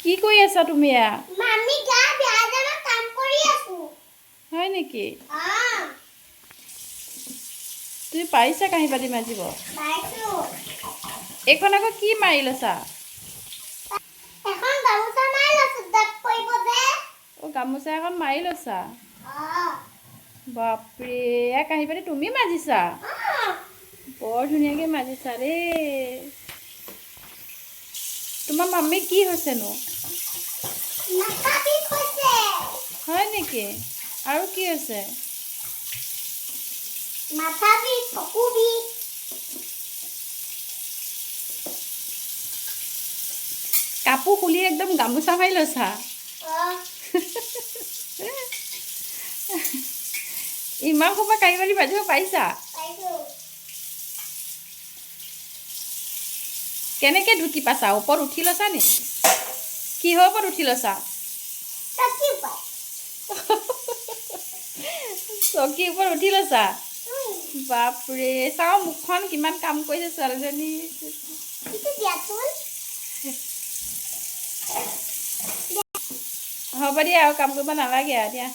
কি কৰি আছা তুমি এয়া? মামি গা বেয়া জানা কাম কৰি আছো। হয় নেকি? তুমি পাৰিছা কাঁহী বাতি মাজিব? পাইছো। এইখন আকৌ কি মাৰি লৈছা? এখন গামোচা মাৰি লৈছো দাঁত পৰিব যে। অ গামোচা এখন মাৰি লৈছা? বাপৰে এয়া কাঁহী বাতি তুমি মাজিছা? বৰ ধুনীয়াকৈ মাজিছা দেই। তোমাৰ মামী কি হৈছেনো? মাথা বিষ হৈছে। হয় নেকি? আৰু কি হৈছে? মাথা বিষ, চকু বিষ। কাপোৰ খুলি একদম গামোচা মাৰি লৈছা? ইমান সময় কাঁহী বাতি মাজিব পাৰিছা? পাইছো। কেনেকৈ ঢুকি পাইছা? ওপৰত উঠি লৈছা নি? কিহৰ ওপৰত উঠি লৈছা? চকী পাই। চকীৰ ওপৰত উঠি লৈছা? বাপৰে চাওঁ মুখখন কিমান কাম কৰিছে ছোৱালীজনী। হ'ব দিয়া আৰু কাম কৰিব নালাগে আৰু দিয়া।